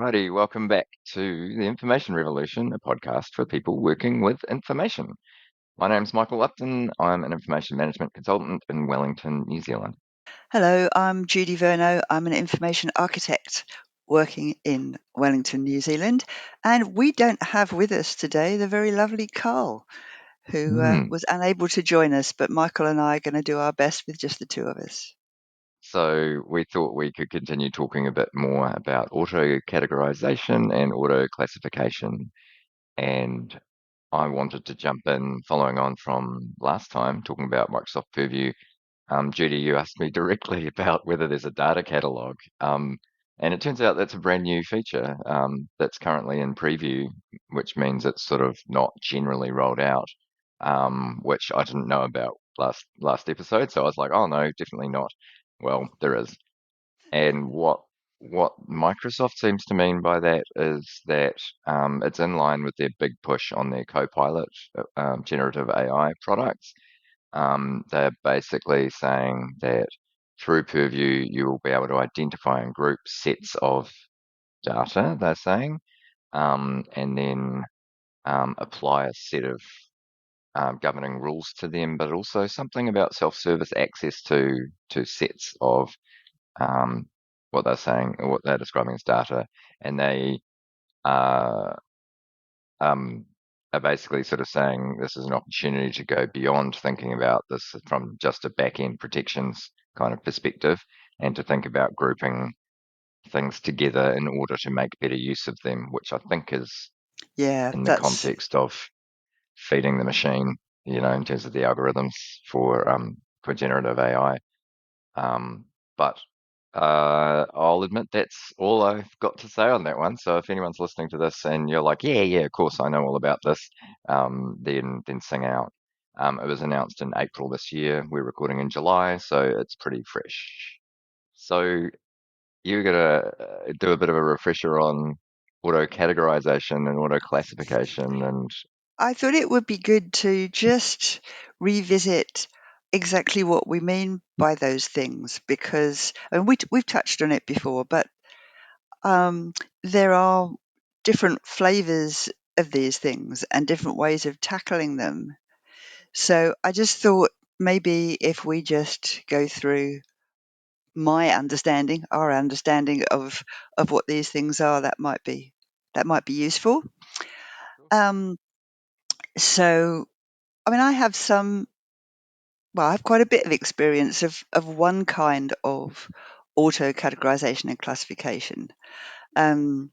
Alrighty, welcome back to the Information Revolution, a podcast for people working with information. My name's Michael Upton. I'm an information management consultant in Wellington, New Zealand. Hello, I'm Judi Vernau. I'm an information architect working in Wellington, New Zealand. And we don't have with us today the very lovely Karl, who was unable to join us, but Michael and I are going to do our best with just the two of us. So we thought we could continue talking a bit more about auto-categorisation and auto-classification. And I wanted to jump in following on from last time, talking about Microsoft Purview. Judi, you asked me directly about whether there's a data catalogue. And it turns out that's a brand new feature that's currently in preview, which means it's sort of not generally rolled out, which I didn't know about last episode. So I was like, oh no, definitely not. Well, there is. And what Microsoft seems to mean by that is that it's in line with their big push on their Copilot generative AI products. They're basically saying that through Purview, you will be able to identify and group sets of data, they're saying, and then apply a set of governing rules to them, but also something about self-service access to sets of what they're saying, or what they're describing as data, and they are are basically sort of saying this is an opportunity to go beyond thinking about this from just a back-end protections kind of perspective and to think about grouping things together in order to make better use of them, which I think is Yeah, in the that's context of feeding the machine, in terms of the algorithms for generative AI. But I'll admit that's all I've got to say on that one. So if anyone's listening to this and you're like, yeah, of course I know all about this, then sing out. It was announced in April this year. We're recording in July, so it's pretty fresh. So you're gonna do a bit of a refresher on auto-categorization and auto-classification, and I thought it would be good to just revisit exactly what we mean by those things, because we've touched on it before, but there are different flavors of these things and different ways of tackling them. So I just thought maybe if we just go through our understanding of what these things are, that might be useful. Um, so I mean, I have I have quite a bit of experience of one kind of auto categorization and classification. Um,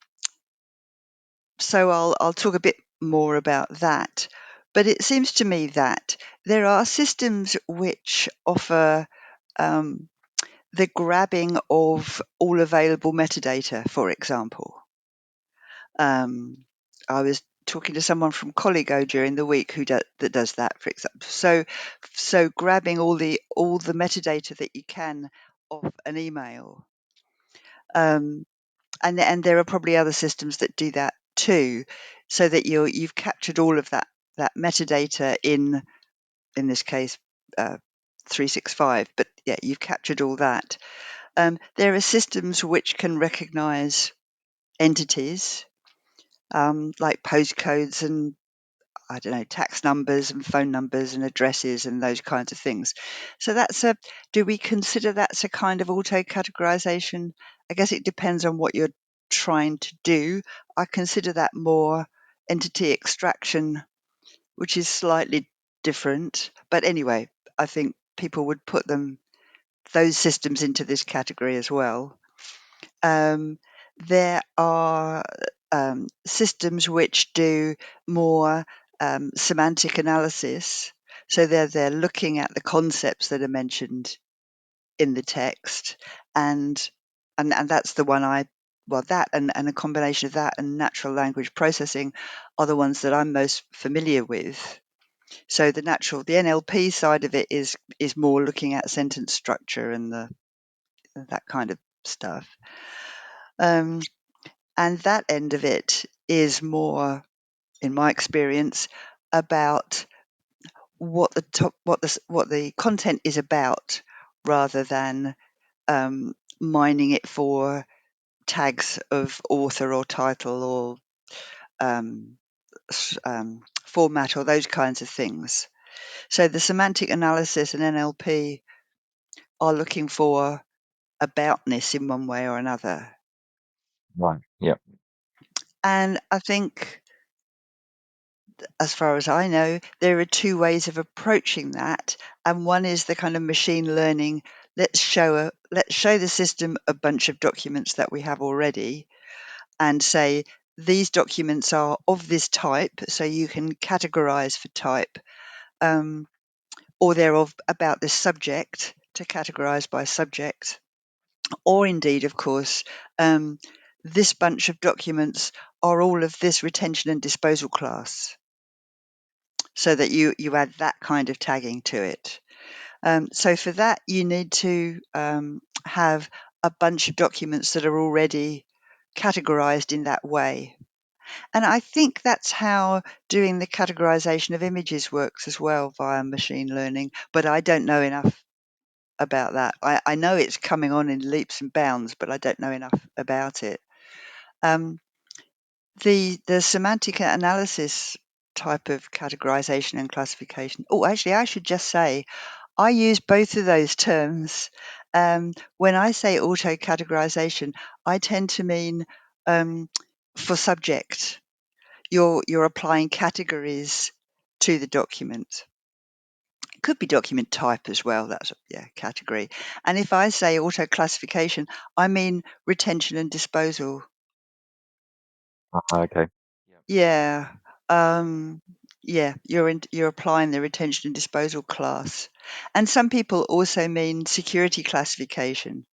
so I'll talk a bit more about that. But it seems to me that there are systems which offer um, the grabbing of all available metadata, for example. I was talking to someone from Colligo during the week that does that, for example. So grabbing all the metadata that you can off an email, and there are probably other systems that do that too, so that you've captured all of that metadata in this case 365. But yeah, you've captured all that. There are systems which can recognize entities like postcodes and I don't know, tax numbers and phone numbers and addresses and those kinds of things. So do we consider that's a kind of auto categorization? I guess it depends on what you're trying to do. I consider that more entity extraction, which is slightly different. But anyway, I think people would put those systems into this category as well. There are systems which do more semantic analysis. So they're looking at the concepts that are mentioned in the text, and that's the one that and a combination of that and natural language processing are the ones that I'm most familiar with. So the NLP side of it is more looking at sentence structure and that kind of stuff. And that end of it is more, in my experience, about what the content is about, rather than mining it for tags of author or title or format or those kinds of things. So the semantic analysis and NLP are looking for aboutness in one way or another. Right. Yep. And I think, as far as I know, there are two ways of approaching that. And one is the kind of machine learning. Let's show the system a bunch of documents that we have already and say, these documents are of this type, so you can categorize for type, or they're about this subject to categorize by subject, or indeed, of course, this bunch of documents are all of this retention and disposal class, so that you add that kind of tagging to it. So for that, you need to have a bunch of documents that are already categorized in that way. And I think that's how doing the categorization of images works as well via machine learning, but I don't know enough about that. I know it's coming on in leaps and bounds, but I don't know enough about it. Um, the semantic analysis type of categorization and classification. Oh, actually, I should just say I use both of those terms. When I say auto-categorization, I tend to mean for subject. You're applying categories to the document. It could be document type as well. That's category. And if I say auto classification, I mean retention and disposal. Okay. Yep. Yeah. Um, yeah, you're applying the retention and disposal class. And some people also mean security classification.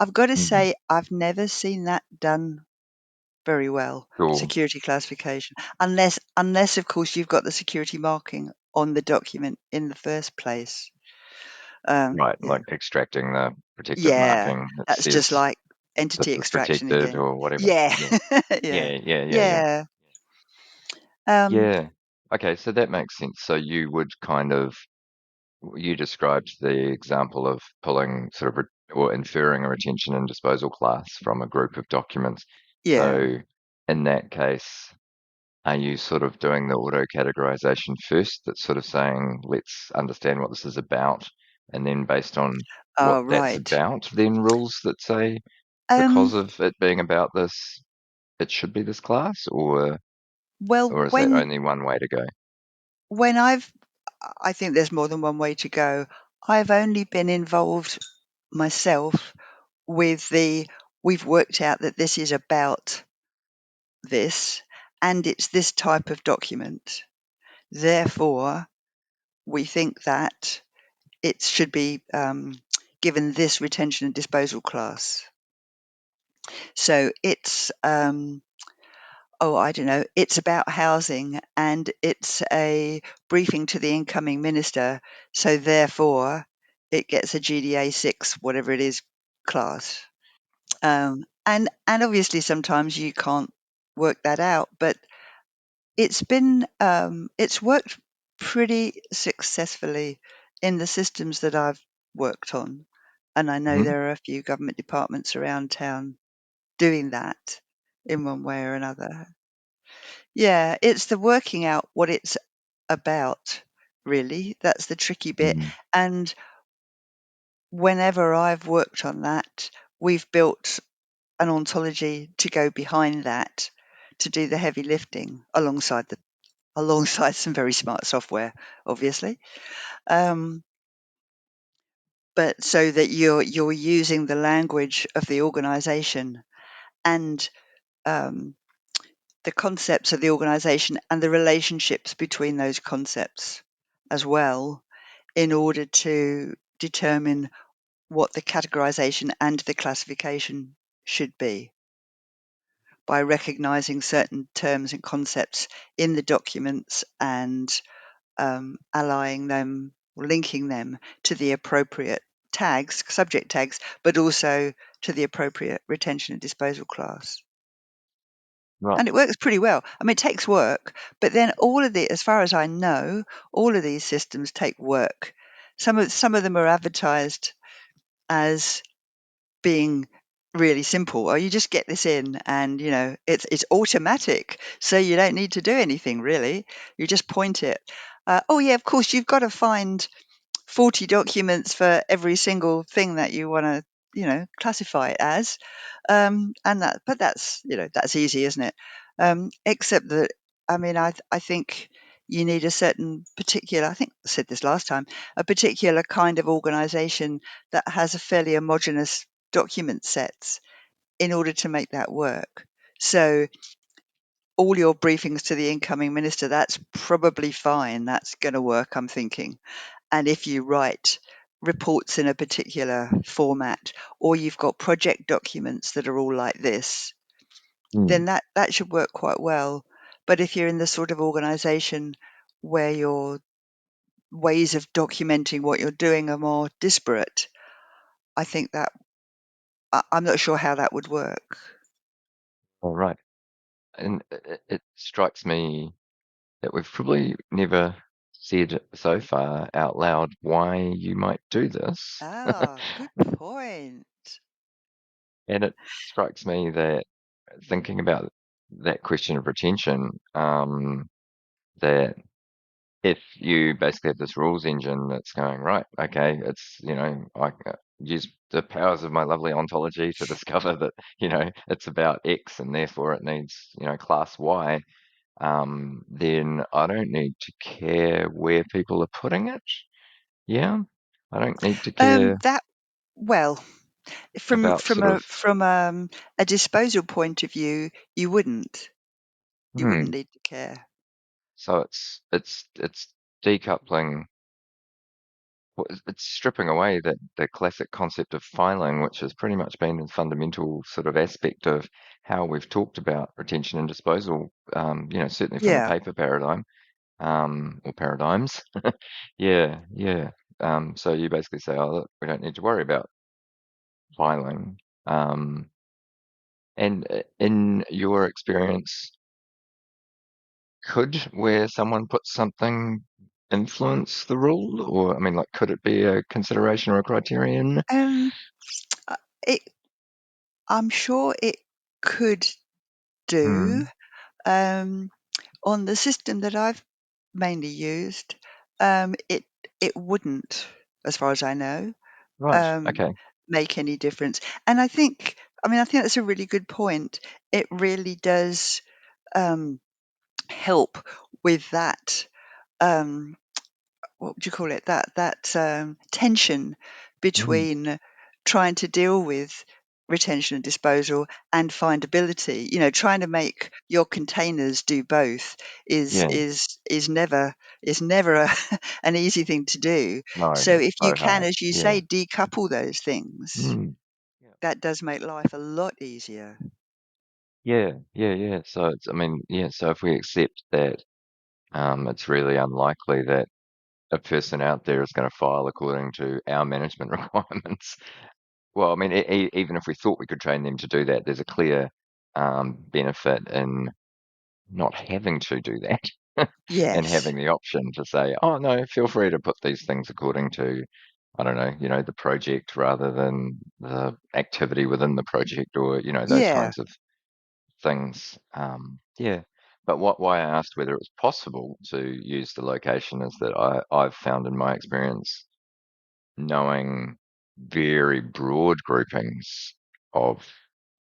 I've got to Hmm. say, I've never seen that done very well, Sure. security classification, unless of course you've got the security marking on the document in the first place. Right. Yeah, Like extracting the protective yeah, marking that that's just says like this entity is extraction protected again. or whatever. Yeah, Yeah. yeah, Yeah. Yeah. Yeah. Yeah. yeah. Um, Yeah. Okay. So that makes sense. So you would kind of you described the example of pulling sort of or inferring a retention and disposal class from a group of documents. yeah. So in that case, are you sort of doing the auto categorization first? That's sort of saying, let's understand what this is about, and then based on what Oh, that's right. about, then rules that say Um, because of it being about this, it should be this class, well, or is that only one way to go? when I think there's more than one way to go. I've only been involved myself with we've worked out that this is about this, and it's this type of document. Therefore, we think that it should be given this retention and disposal class. So it's, I don't know, it's about housing and it's a briefing to the incoming minister. So therefore, it gets a GDA 6, whatever it is, class. And obviously sometimes you can't work that out, but it's worked pretty successfully in the systems that I've worked on, and I know Hmm. there are a few government departments around town doing that in one way or another. Yeah, it's the working out what it's about, really. That's the tricky bit. Hmm. And whenever I've worked on that, we've built an ontology to go behind that to do the heavy lifting alongside some very smart software, obviously. Um, but so that you're using the language of the organization and um, the concepts of the organization and the relationships between those concepts as well in order to determine what the categorization and the classification should be by recognizing certain terms and concepts in the documents and allying them or linking them to the appropriate tags, subject tags, but also to the appropriate retention and disposal class. Right. And it works pretty well. I mean, it takes work, but then as far as I know, all of these systems take work. Some of them are advertised as being really simple. You just get this in, and it's automatic, so you don't need to do anything really. You just point it. Oh yeah, of course you've got to find 40 documents for every single thing that you want to classify it as, but that's easy, isn't it? Except that, I think you need a certain particular, I think I said this last time, a particular kind of organization that has a fairly homogeneous document sets in order to make that work. So all your briefings to the incoming minister, that's probably fine, that's going to work, I'm thinking. And if you write reports in a particular format, or you've got project documents that are all like this, Hmm. then that should work quite well. But if you're in the sort of organization where your ways of documenting what you're doing are more disparate, I think that I'm not sure how that would work. All right. And it strikes me that we've probably never said so far out loud why you might do this. Good point. And it strikes me that thinking about that question of retention, that if you basically have this rules engine that's going, right, okay, I use the powers of my lovely ontology to discover that, it's about X and therefore it needs, class Y, then I don't need to care where people are putting it. Yeah. I don't need to care That well, from about from sort a of, from a disposal point of view, you wouldn't hmm, need to care. so it's decoupling. Well, it's stripping away that the classic concept of filing, which has pretty much been a fundamental sort of aspect of how we've talked about retention and disposal, certainly from the Yeah. paper paradigm, or paradigms. Yeah, yeah. So you basically say, oh, look, we don't need to worry about filing. Um, and in your experience, could where someone puts something influence the rule? Or, I mean, like, could it be a consideration or a criterion? Um, uh, it, I'm sure it could do. Hmm. Um, on the system that I've mainly used, it wouldn't, as far as I know, Right. um, Okay. make any difference. And I think that's a really good point. It really does help with that. Um, what would you call it? That tension Mm. between trying to deal with retention and disposal and findability. Trying to make your containers do both is Yeah. is is never is never an easy thing to do. No, So if you so can, hard. as you Yeah. say, decouple those things, Mm. Yeah. that does make life a lot easier. Yeah. Yeah. Yeah. So I mean, yeah. So if we accept that, it's really unlikely that a person out there is going to file according to our management requirements. Well, I mean, even if we thought we could train them to do that, there's a clear, benefit in not having to do that and Yes. having the option to say, oh, no, feel free to put these things according to, I don't know, the project rather than the activity within the project or, those Yeah. kinds of things. Yeah. But why I asked whether it was possible to use the location is that I've found in my experience, knowing very broad groupings of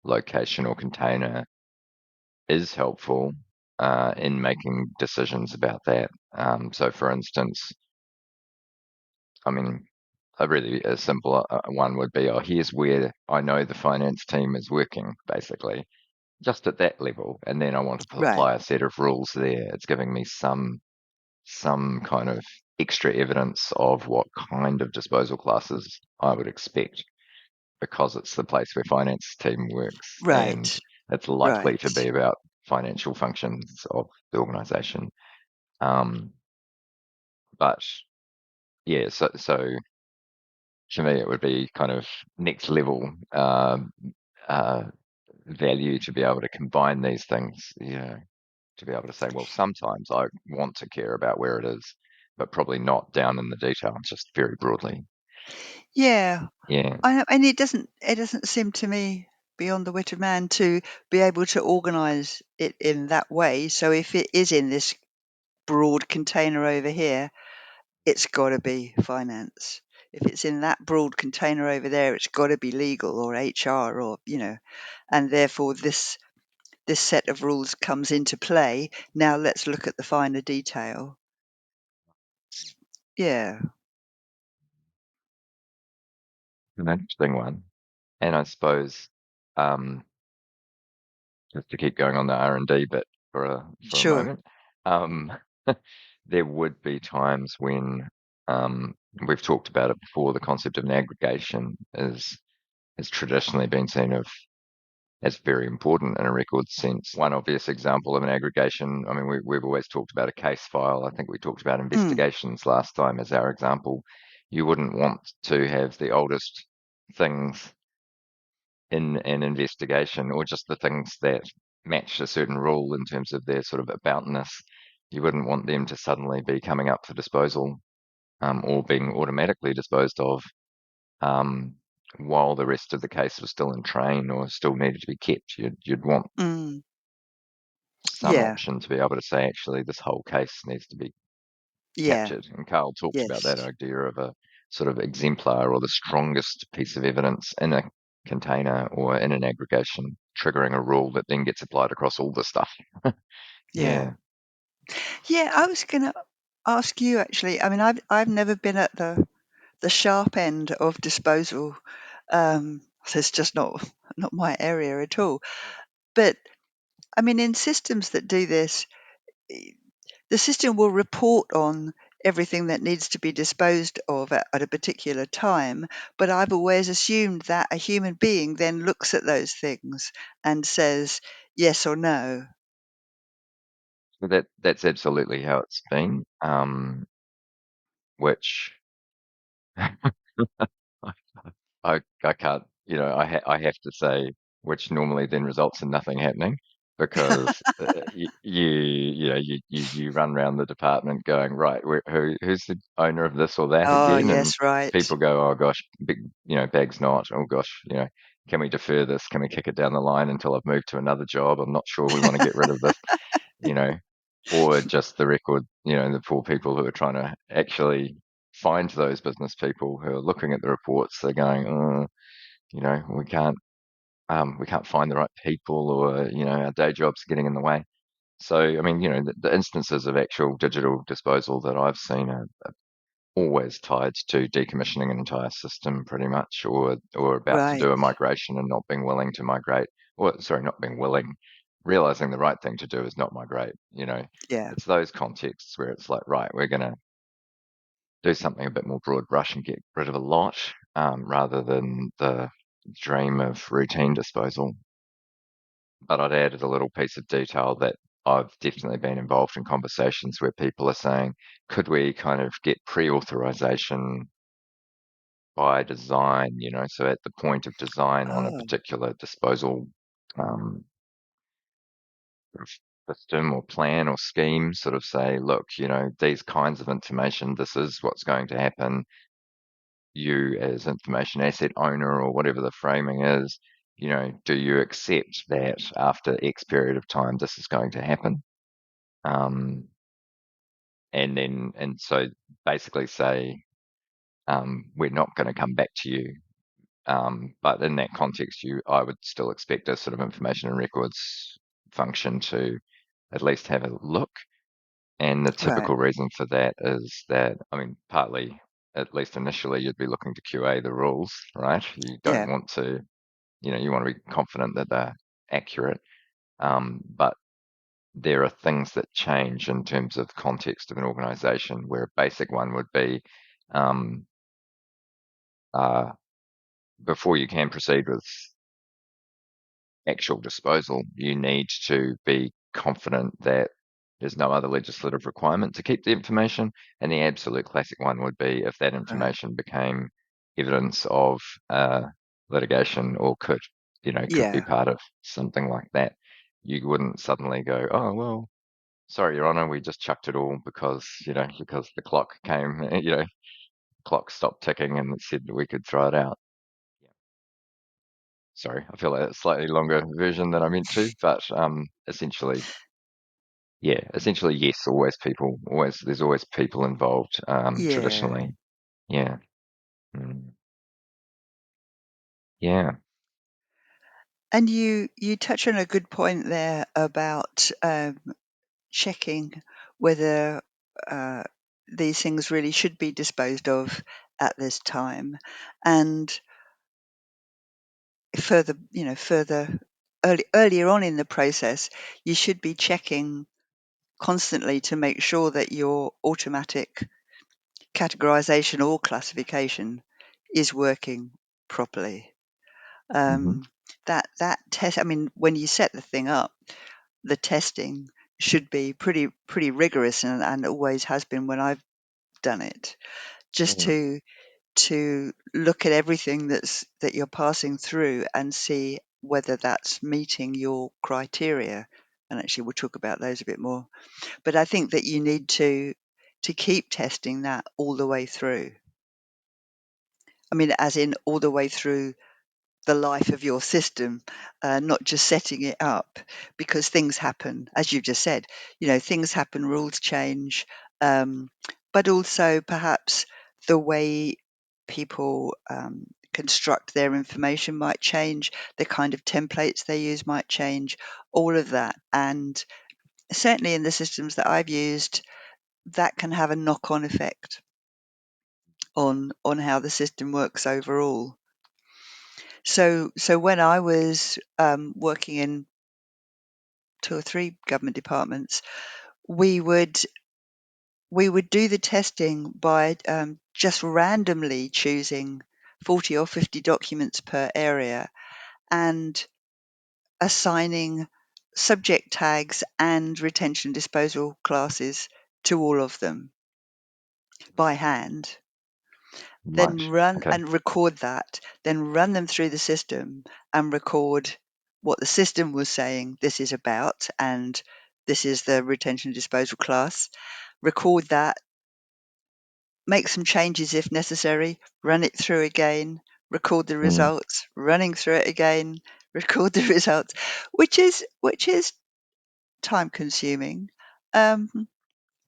location or container is helpful, in making decisions about that. So, for instance, I mean, a simple one would be, oh, here's where I know the finance team is working, basically, just at that level, and then I want to Right. apply a set of rules there. It's giving me some kind of extra evidence of what kind of disposal classes I would expect, because it's the place where finance team works, and Right. it's likely to be Right. about financial functions of the organization. Um, but yeah, so to me, it would be kind of next level, uh, value to be able to combine these things. To be able to say, well, sometimes I want to care about where it is, but probably not down in the detail, just very broadly. Yeah. Yeah. I know, and it doesn't seem to me beyond the wit of man to be able to organise it in that way. So if it is in this broad container over here, it's got to be finance. If it's in that broad container over there, it's got to be legal or HR or, and therefore this set of rules comes into play. Now let's look at the finer detail. Yeah, An interesting one. And I suppose, um, just to keep going on the R&D bit for a sure. moment, um, there would be times when, um, we've talked about it before, the concept of an aggregation has traditionally been seen as very important in a record sense. One obvious example of an aggregation, I mean, we've always talked about a case file. I think we talked about Mm, investigations last time as our example. You wouldn't want to have the oldest things in an investigation, or just the things that match a certain rule in terms of their sort of aboutness. You wouldn't want them to suddenly be coming up for disposal, or being automatically disposed of, um, while the rest of the case was still in train or still needed to be kept. You'd want mm, some yeah, option to be able to say, actually, this whole case needs to be yeah, captured. And Karl talked about that yes, idea of a sort of exemplar or the strongest piece of evidence in a container or in an aggregation, triggering a rule that then gets applied across all the stuff. yeah. Yeah. Yeah, I was going to ask you actually. I mean, I've never been at the sharp end of disposal. So it's just not my area at all. But I mean, in systems that do this, the system will report on everything that needs to be disposed of at a particular time. But I've always assumed that a human being then looks at those things and says yes or no. So that's absolutely how it's been. Which I can't, I have to say, which normally then results in nothing happening, because you run around the department going, right, who's the owner of this or that Oh, again, and yes, right. people go, oh gosh, big, bag's not, oh gosh, can we defer this? Can we kick it down the line until I've moved to another job? I'm not sure we want to get rid of this, you know, or just the record, the poor people who are trying to actually find those business people who are looking at the reports. They're going, oh, we can't find the right people, or our day jobs are getting in the way. So I mean, the instances of actual digital disposal that I've seen are always tied to decommissioning an entire system, pretty much, or about to Right. do a migration and not being willing to migrate, or sorry, not being willing, realizing the right thing to do is not migrate. Yeah. It's those contexts where it's like, right, we're going to do something a bit more broad brush and get rid of a lot, rather than the dream of routine disposal. But I'd added a little piece of detail that I've definitely been involved in conversations where people are saying, could we kind of get pre-authorization by design, so at the point of design on a Oh, particular disposal, um, sort of system or plan or scheme, sort of say, look, these kinds of information, this is what's going to happen. You as information asset owner, or whatever the framing is, do you accept that after X period of time, this is going to happen? Um, and so basically say, we're not going to come back to you. But in that context, I would still expect a sort of information and records function to at least have a look. And the right. typical reason for that is that, I mean, partly, at least initially, you'd be looking to QA the rules, right? You don't Yeah. want to, you want to be confident that they're accurate. But there are things that change in terms of context of an organization, where a basic one would be, um, uh, before you can proceed with actual disposal, you need to be confident that there's no other legislative requirement to keep the information. And the absolute classic one would be if that Right. information became evidence of litigation, or could be Yeah. part of something like that. You wouldn't suddenly go, oh, well, sorry, Your Honour, we just chucked it all because the clock came, clock stopped ticking and it said that we could throw it out. Sorry, I feel like a slightly longer version than I meant to, but essentially, yeah, essentially, yes, always people, always there's always people involved. Yeah. Traditionally, yeah, mm, yeah, And you touch on a good point there about checking whether uh, these things really should be disposed of at this time, and further earlier on in the process, you should be checking constantly to make sure that your automatic categorization or classification is working properly. hmm Um, that test, I mean, when you set the thing up, the testing should be pretty rigorous, and always has been when I've done it, just mm, to look at everything that you're passing through and see whether that's meeting your criteria. And actually, we'll talk about those a bit more. But I think that you need to keep testing that all the way through. I mean, as in all the way through the life of your system, not just setting it up, because things happen, as you've just said. Things happen, rules change, um, but also perhaps the way people construct their information might change, the kind of templates they use might change, all of that. And certainly in the systems that I've used, that can have a knock-on effect on how the system works overall. So when I was working in 2 or 3 government departments, we would we would do the testing by just randomly choosing 40 or 50 documents per area and assigning subject tags and retention disposal classes to all of them by hand. Then right, run okay, and record that, then run them through the system and record what the system was saying this is about, and this is the retention disposal class. Record that, make some changes if necessary, run it through again, record the mm, results, running through it again, record the results, which is time consuming. Um,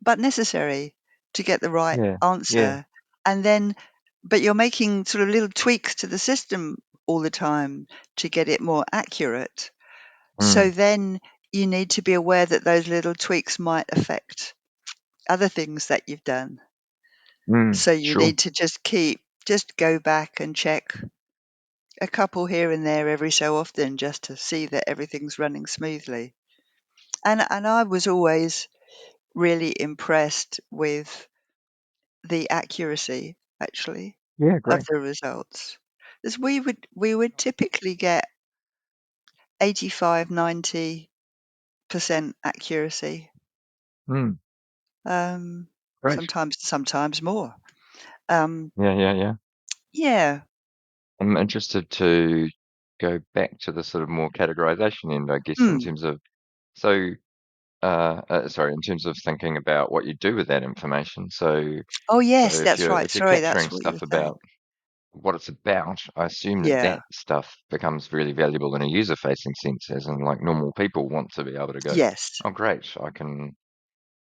but necessary to get the right yeah, yeah, answer. And then, but you're making sort of little tweaks to the system all the time to get it more accurate. So mm, then you need to be aware that those little tweaks might affect other things that you've done. So you sure, need to just go back and check a couple here and there every so often just to see that everything's running smoothly. And I was always really impressed with the accuracy, actually, yeah, of great, the results. As we would typically get 85, 90% accuracy, mm, um, great, sometimes more. Um, yeah, yeah, yeah. yeah. I'm interested to go back to the sort of more categorization end, I guess, in Mm. terms of so sorry, in terms of thinking about what you do with that information. Oh, So yes, that's right. if you're Sorry, that's capturing what you stuff were saying. about what it's about, I assume that Yeah. that stuff becomes really valuable in a user-facing sense, as in like normal people want to be able to go, Yes. oh, great, I can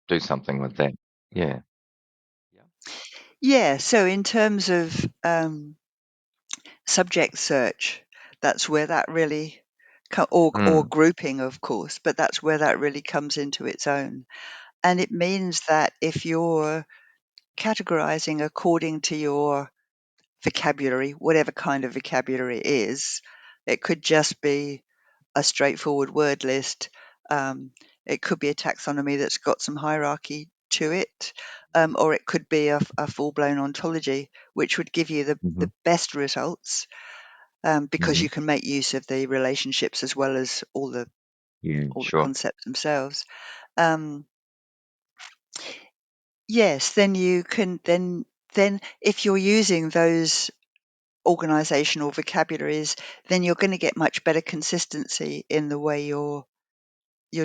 do something with that. Yeah. Yeah. Yeah. So in terms of subject search, that's where that really, or Mm, grouping, of course, but that's where that really comes into its own. And it means that if you're categorizing according to your vocabulary, whatever kind of vocabulary it is, it could just be a straightforward word list. Um, it could be a taxonomy that's got some hierarchy to it, or it could be a full blown ontology, which would give you hmm the best results, because hmm you can make use of the relationships as well as Yeah, all the sure. concepts themselves. Um, yes, then you can then if you're using those organizational vocabularies, then you're going to get much better consistency in the way your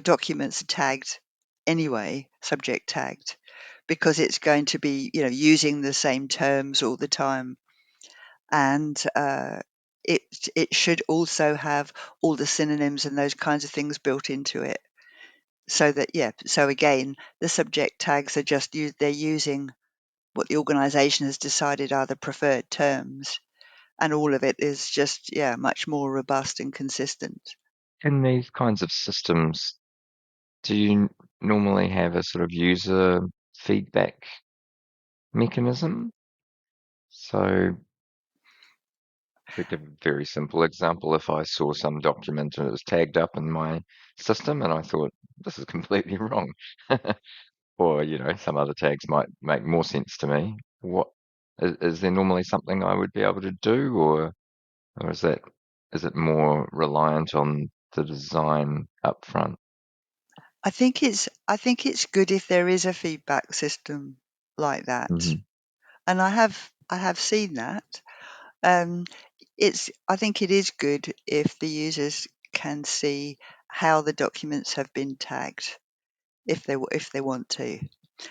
documents are tagged anyway, subject tagged, because it's going to be using the same terms all the time. And it should also have all the synonyms and those kinds of things built into it. So that, so again, the subject tags are just they're using what the organization has decided are the preferred terms, and all of it is just, much more robust and consistent. In these kinds of systems, do you normally have a sort of user feedback mechanism? So, to give a very simple example, if I saw some document and it was tagged up in my system and I thought, this is completely wrong, or, some other tags might make more sense to me, what is there normally something I would be able to do, or is it more reliant on the design up front? I think it's good if there is a feedback system like that, Hmm. and I have seen that. Um, I think it is good if the users can see how the documents have been tagged, if they want to.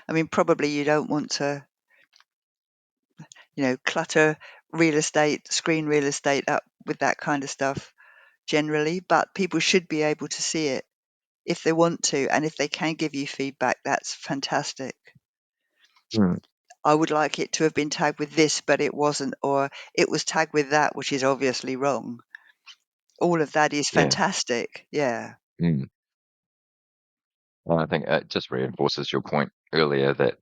I mean, probably you don't want to, clutter screen real estate up with that kind of stuff generally, but people should be able to see it if they want to, and if they can give you feedback, that's fantastic. Mm, I would like it to have been tagged with this, but it wasn't, or it was tagged with that, which is obviously wrong. All of that is yeah. fantastic. Yeah. Mm. Well, I think it just reinforces your point earlier that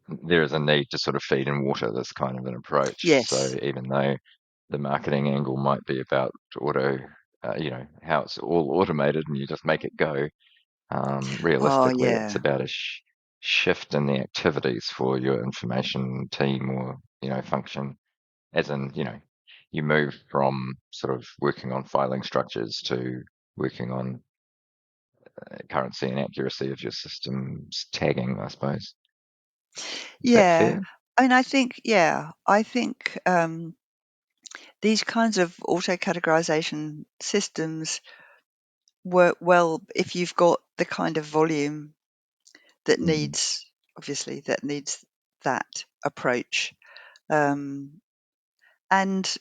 there is a need to sort of feed and water this kind of an approach. So Yes. even though the marketing angle might be about how it's all automated and you just make it go, Oh, realistically, it's yeah. about a shift in the activities for your information team or, function. As in, you move from sort of working on filing structures to working on currency and accuracy of your system's tagging, I suppose. Is that Yeah. fair? I mean, I think these kinds of auto-categorization systems work well if you've got the kind of volume that Mm, needs, obviously, that needs that approach. Um, and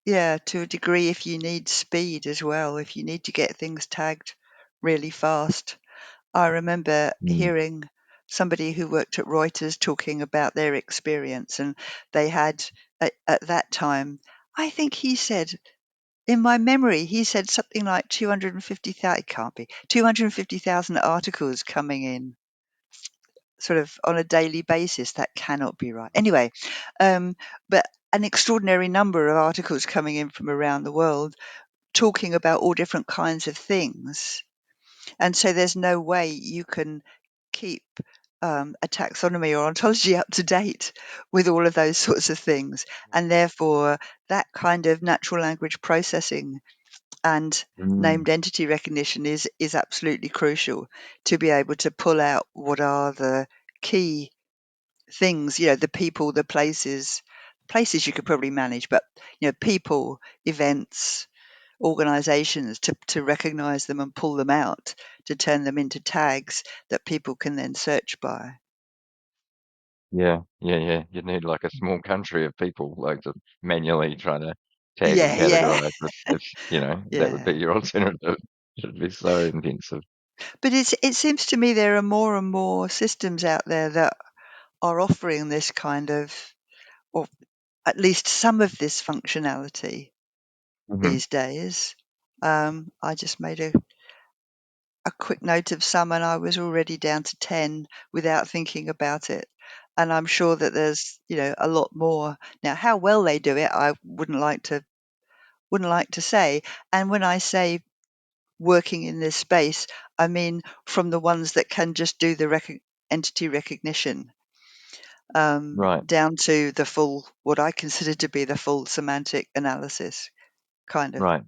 yeah, to a degree, if you need speed as well, if you need to get things tagged really fast. I remember mm, hearing somebody who worked at Reuters talking about their experience, and they had, at that time, I think he said, in my memory, he said something like 250,000, it can't be, 250,000 articles coming in sort of on a daily basis. That cannot be right. Anyway, but an extraordinary number of articles coming in from around the world talking about all different kinds of things. And so there's no way you can keep a taxonomy or ontology up to date with all of those sorts of things. And therefore, that kind of natural language processing and mm. named entity recognition is absolutely crucial to be able to pull out what are the key things, the people, the places you could probably manage, but people, events, organizations, to recognize them and pull them out, to turn them into tags that people can then search by. Yeah, yeah, yeah. You'd need like a small country of people, like just manually trying to tag and Yeah, yeah, categorize. If that would be yeah. your alternative. It'd be so intensive. But it seems to me there are more and more systems out there that are offering this kind of, or at least some of this functionality Hmm. these days. I just made a quick note of some, and I was already down to 10 without thinking about it. And I'm sure that there's, a lot more. Now, how well they do it, I wouldn't like to say. And when I say working in this space, I mean from the ones that can just do the entity recognition, Right, down to the full, what I consider to be the full semantic analysis kind of right.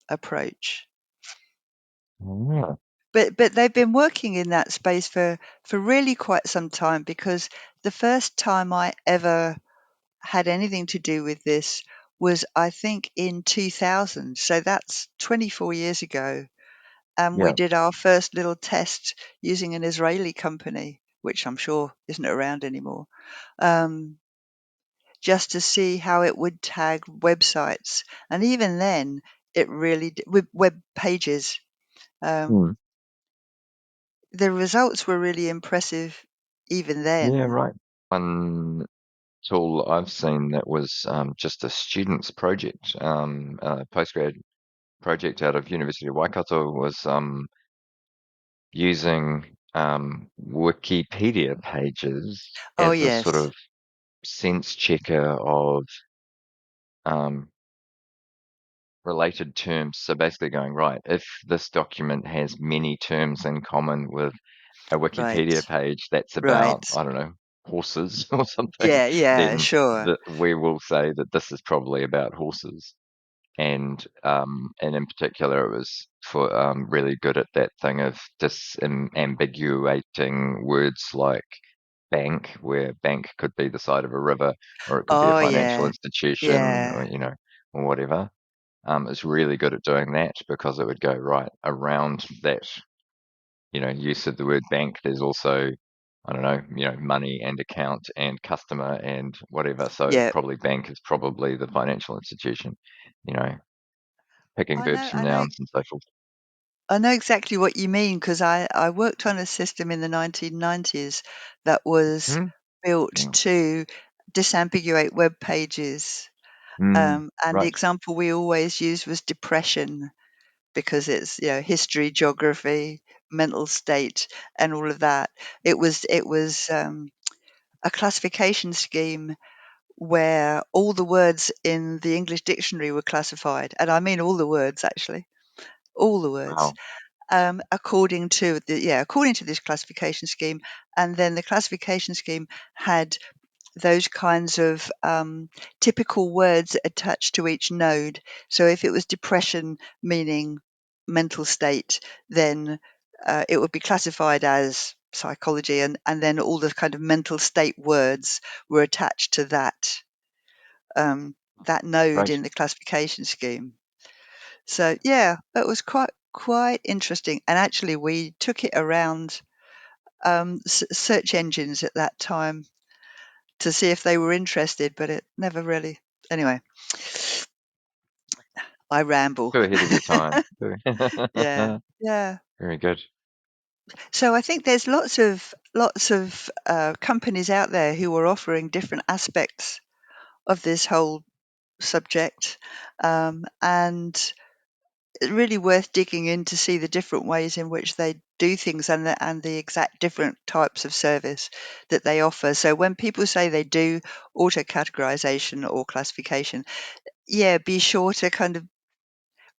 approach. Ah, But they've been working in that space for really quite some time, because the first time I ever had anything to do with this was, I think, in 2000. So that's 24 years ago. And we yeah. did our first little test using an Israeli company, which I'm sure isn't around anymore. Um, just to see how it would tag websites. And even then, it really with web pages. Um, Hmm. the results were really impressive even Yeah, then. right. One tool I've seen that was just a student's project, a postgrad project out of University of Waikato was using Wikipedia pages Oh, as a sort yes. of sense checker of um, related terms. So basically going, right, if this document has many terms in common with a Right. Wikipedia page that's about, Right. I don't know, horses or something, Yeah, yeah, then sure. we will say that this is probably about horses. And in particular, it was for really good at that thing of disambiguating words like bank, where bank could be the side of a river, or it could be a Oh, financial yeah. institution, or Yeah. or whatever. It's really good at doing that because it would go right around that. Use of the word bank. There's also, I don't know, money and account and customer and whatever. So Yeah. probably bank is probably the financial institution. You know, picking I verbs know, from I know, nouns and so forth. I know exactly what you mean because I worked on a system in the 1990s that was Hmm? built Yeah. to disambiguate web pages. And the Right. example we always used was depression because it's, history, geography, mental state, and all of that. It was a classification scheme where all the words in the English dictionary were classified, and I mean all the words actually, all the words, Wow. according to this classification scheme. And then the classification scheme had those kinds of typical words attached to each node. So if it was depression, meaning mental state, then it would be classified as psychology, and then all the kind of mental state words were attached to um, that node Great. in the classification scheme. So yeah, that was quite interesting. And actually, we took it around search engines at that time to see if they were interested, but it never really. Anyway, I ramble. Too ahead of your time. Yeah, yeah. Very good. So I think there's lots of companies out there who are offering different aspects of this whole subject, and it's really worth digging in to see the different ways in which they do things and the exact different types of service that they offer. So when people say they do auto categorization or classification, yeah, be sure to kind of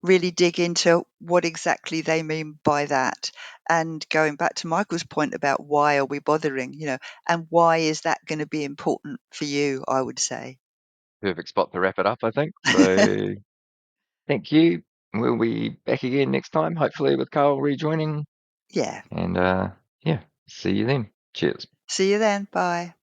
really dig into what exactly they mean by that. And going back to Michael's point about why are we bothering, and why is that going to be important for you, I would say. Perfect spot to wrap it up, I think. So thank you. We'll be back again next time, hopefully with Carl rejoining. Yeah. And yeah, see you then. Cheers. See you then. Bye.